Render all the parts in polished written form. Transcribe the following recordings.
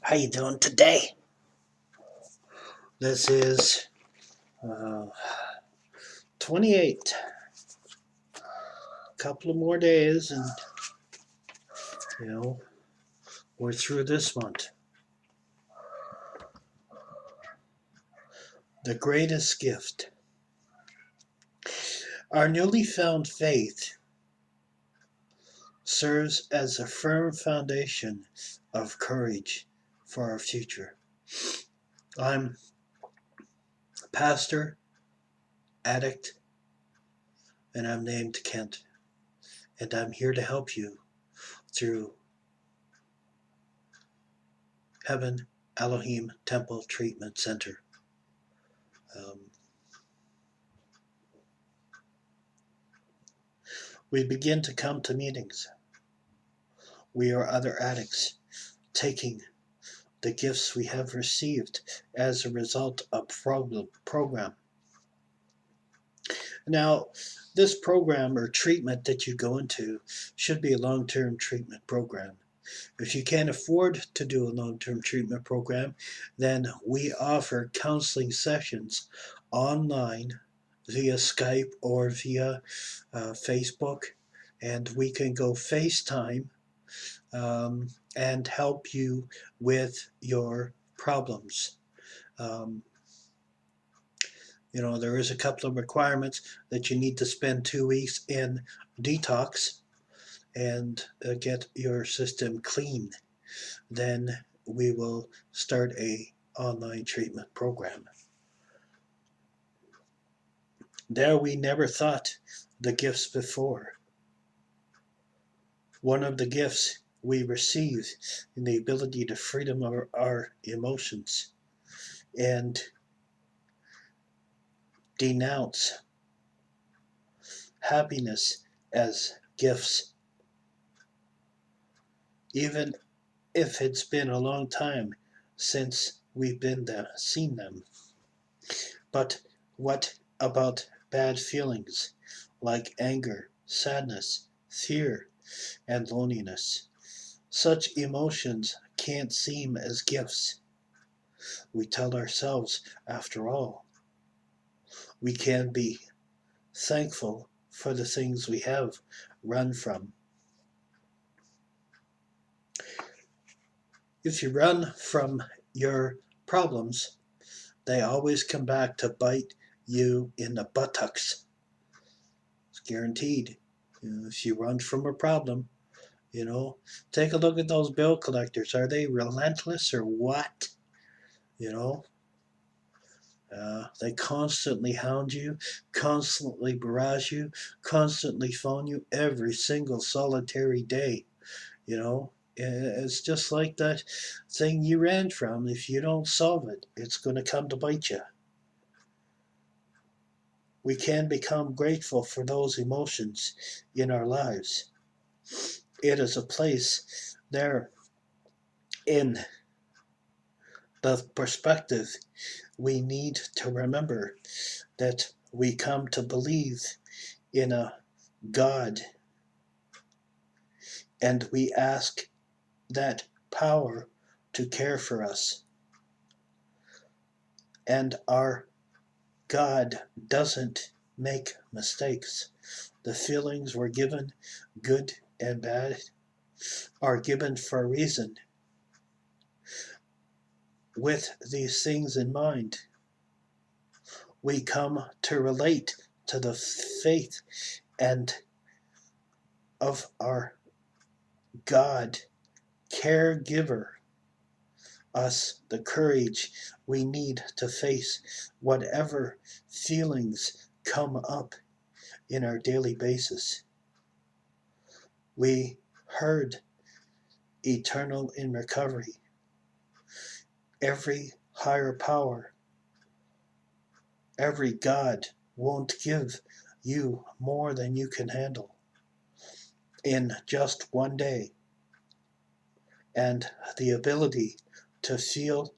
How you doing today? This is 28. A couple of more days and, we're through this month. The greatest gift. Our newly found faith serves as a firm foundation of courage for our future. I'm pastor, addict, and I'm named Kenneth, and I'm here to help you through Heaven Elohim Temple Treatment Center. We begin to come to meetings. We are other addicts taking the gifts we have received as a result of program. Now, this program or treatment that you go into should be a long-term treatment program. If you can't afford to do a long-term treatment program, then we offer counseling sessions online via Skype or via Facebook, and we can go FaceTime and help you with your problems. There is a couple of requirements that you need to spend 2 weeks in detox and get your system clean. Then we will start a online treatment program. There we never thought the gifts before. One of the gifts we receive in the ability to freedom of our emotions and denounce happiness as gifts. Even if it's been a long time since we've seen them. But what about bad feelings like anger, sadness, fear, and loneliness? Such emotions can't seem as gifts. We tell ourselves, after all, we can be thankful for the things we have run from. If you run from your problems, they always come back to bite you in the buttocks. It's guaranteed. If you run from a problem, take a look at those bill collectors. Are they relentless or what? They constantly hound you, constantly barrage you, constantly phone you every single solitary day. It's just like that thing you ran from. If you don't solve it, it's going to come to bite you. We can become grateful for those emotions in our lives. It is a place there in the perspective we need to remember that we come to believe in a God, and we ask that power to care for us. And our God doesn't make mistakes. The feelings we're given, good and bad, are given for a reason. With these things in mind, we come to relate to the faith and of our God, caregiver, us the courage we need to face whatever feelings come up in our daily basis. We heard eternal in recovery. Every higher power, every God won't give you more than you can handle in just one day. And the ability to feel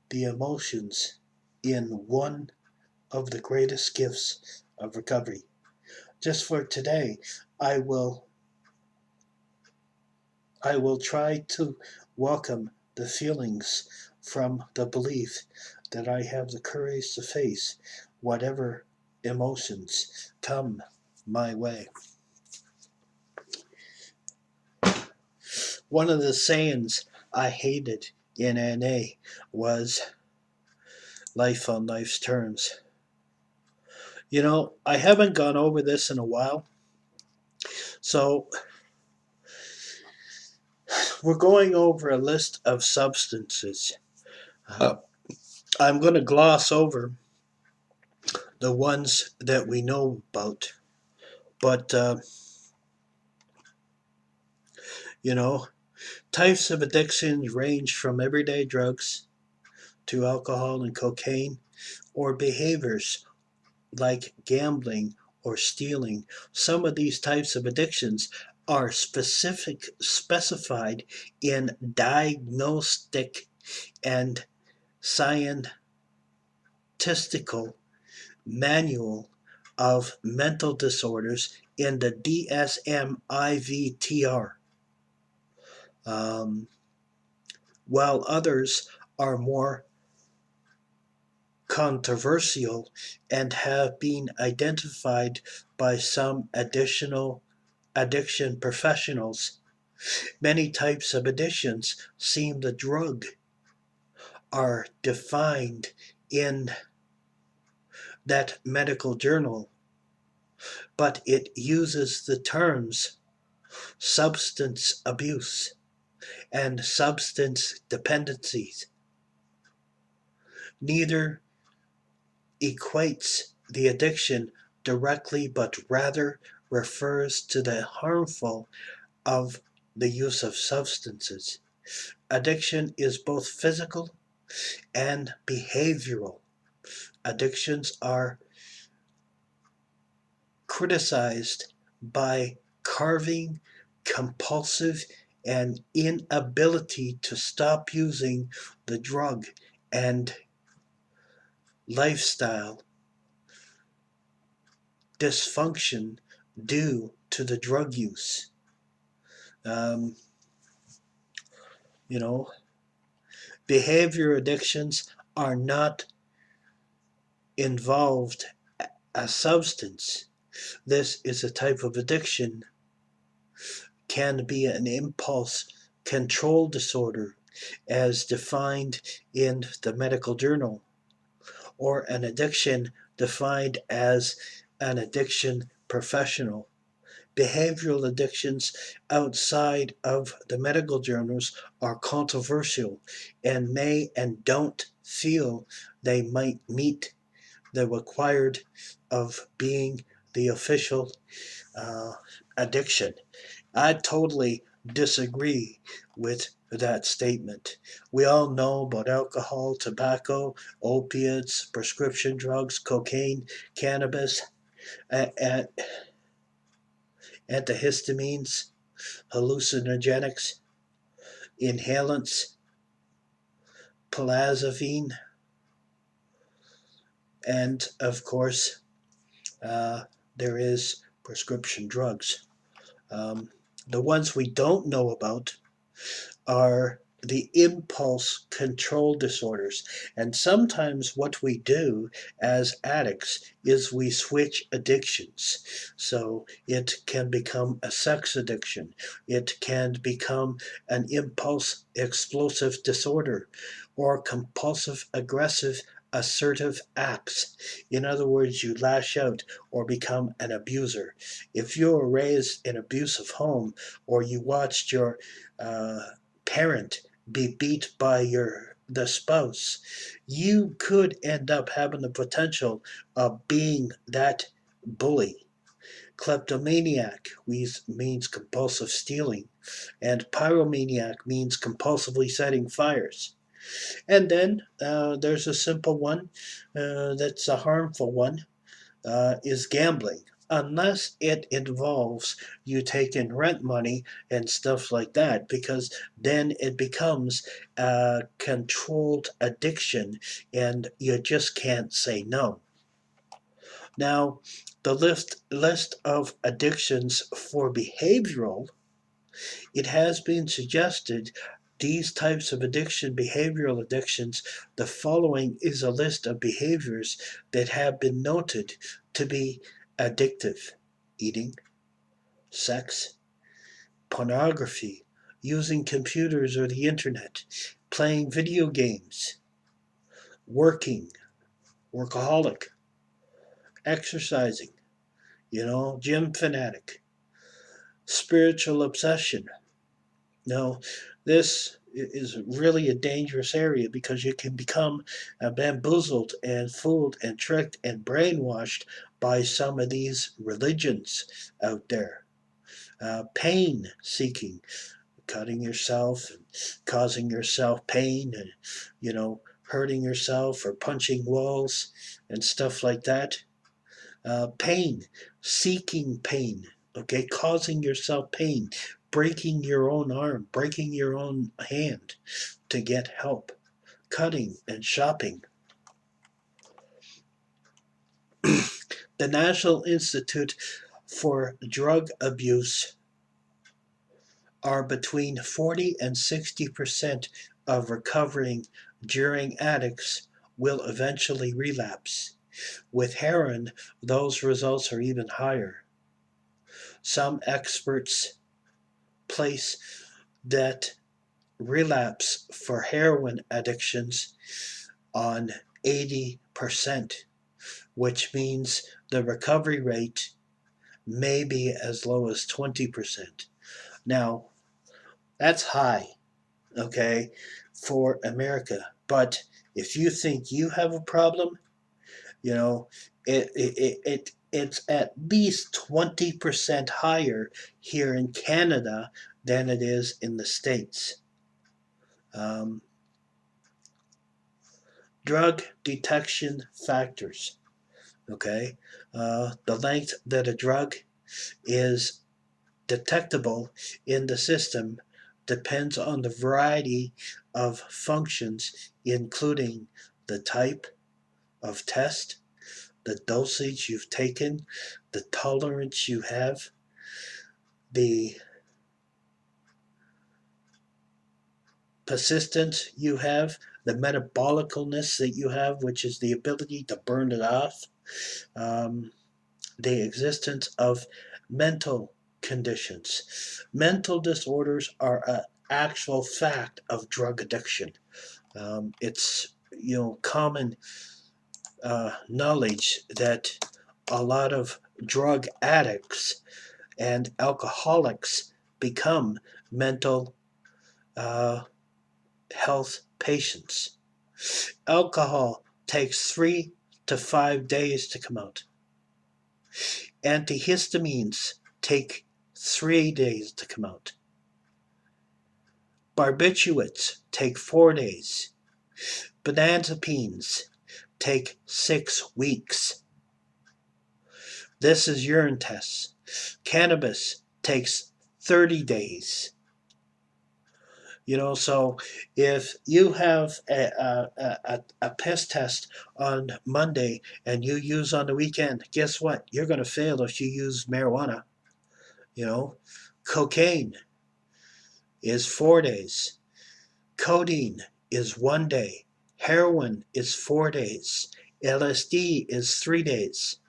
the emotions in one of the greatest gifts of recovery. Just for today, I will try to welcome the feelings from the belief that I have the courage to face whatever emotions come my way. One of the sayings I hated in NA was life on life's terms. You know, I haven't gone over this in a while, so we're going over a list of substances. I'm going to gloss over the ones that we know about, but you know, types of addictions range from everyday drugs to alcohol and cocaine, or behaviors like gambling or stealing. Some of these types of addictions are specified in diagnostic and scientistical manual of mental disorders in the DSM-IVTR, while others are more controversial and have been identified by some addiction professionals. Many types of addictions seem the drug are defined in that medical journal, but it uses the terms substance abuse and substance dependencies. Neither equates the addiction directly, but rather refers to the harmful of the use of substances. Addiction is both physical and behavioral. Addictions are criticized by carving compulsive and inability to stop using the drug and lifestyle dysfunction due to the drug use. Um, you know, behavior addictions are not involved a substance. This is a type of addiction, can be an impulse control disorder as defined in the medical journal, or an addiction defined as an addiction professional. Behavioral addictions outside of the medical journals are controversial and may and don't feel they might meet the required of being the official addiction. I totally disagree with that statement. We all know about alcohol, tobacco, opiates, prescription drugs, cocaine, cannabis, antihistamines, hallucinogenics, inhalants, psilocybin, and of course, there is prescription drugs. The ones we don't know about are the impulse control disorders. And sometimes what we do as addicts is we switch addictions. So it can become a sex addiction. It can become an impulse explosive disorder or compulsive aggressive assertive acts. In other words, you lash out or become an abuser. If you were raised in an abusive home or you watched your parent be beat by the spouse, you could end up having the potential of being that bully. Kleptomaniac means compulsive stealing, and pyromaniac means compulsively setting fires. And then there's a simple one that's a harmful one, is gambling. Unless it involves you taking rent money and stuff like that, because then it becomes a controlled addiction and you just can't say no. Now, the list of addictions for behavioral, it has been suggested These types of behavioral addictions, the following is a list of behaviors that have been noted to be addictive: eating, sex, pornography, using computers or the internet, playing video games, working, workaholic, exercising, gym fanatic, spiritual obsession. Now, this is really a dangerous area because you can become bamboozled and fooled and tricked and brainwashed by some of these religions out there. Pain seeking, cutting yourself and causing yourself pain and, hurting yourself or punching walls and stuff like that. Pain, seeking pain, okay, causing yourself pain, breaking your own arm, breaking your own hand to get help, cutting and shopping. The National Institute for Drug Abuse are between 40 and 60% of recovering during addicts will eventually relapse. With heroin, those results are even higher. Some experts place that relapse for heroin addictions on 80%, which means the recovery rate may be as low as 20%. Now, that's high, okay, for America. But if you think you have a problem, it's at least 20% higher here in Canada than it is in the States. Drug detection factors. Okay, the length that a drug is detectable in the system depends on the variety of functions, including the type of test, the dosage you've taken, the tolerance you have, the persistence you have, the metabolicalness that you have, which is the ability to burn it off, the existence of mental conditions. Mental disorders are an actual fact of drug addiction. It's common knowledge that a lot of drug addicts and alcoholics become mental health patients. Alcohol takes 3 to 5 days to come out. Antihistamines take 3 days to come out. Barbiturates take 4 days. Benzodiazepines take 6 weeks. This is urine tests. Cannabis takes 30 days. So if you have a piss test on Monday and you use on the weekend, guess what? You're going to fail if you use marijuana. Cocaine is 4 days. Codeine is 1 day. Heroin is 4 days. LSD is 3 days.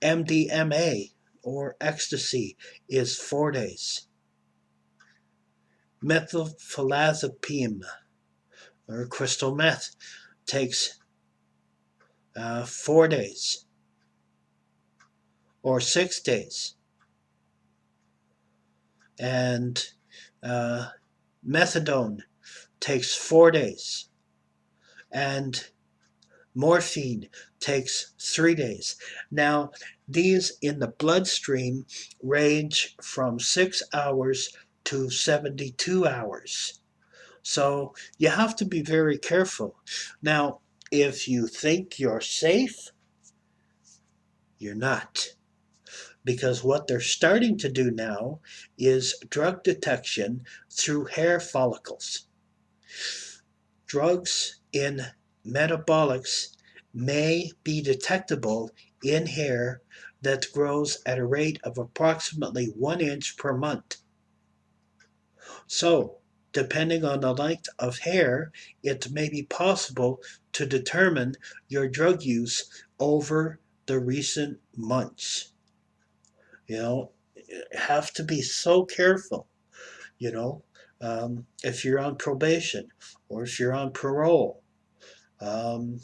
MDMA or ecstasy is 4 days. Methylphenidate or crystal meth takes 4 days or 6 days. And methadone takes 4 days. And morphine takes 3 days. Now, these in the bloodstream range from 6 hours to 72 hours. So you have to be very careful. Now, if you think you're safe, you're not. Because what they're starting to do now is drug detection through hair follicles. Drugs in metabolics may be detectable in hair that grows at a rate of approximately 1 inch per month. So, depending on the length of hair, it may be possible to determine your drug use over the recent months. You know, have to be so careful, you know, if you're on probation or if you're on parole, um,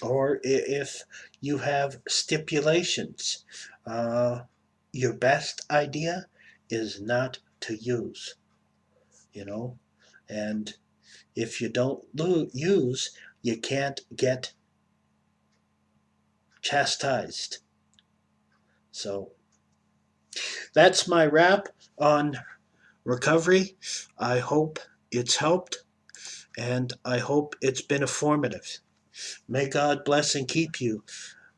or if you have stipulations. Uh, your best idea is not to use, you know, and if you don't use, you can't get chastised. So that's my wrap on recovery. I hope it's helped, and I hope it's been informative. May God bless and keep you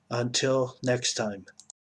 until next time.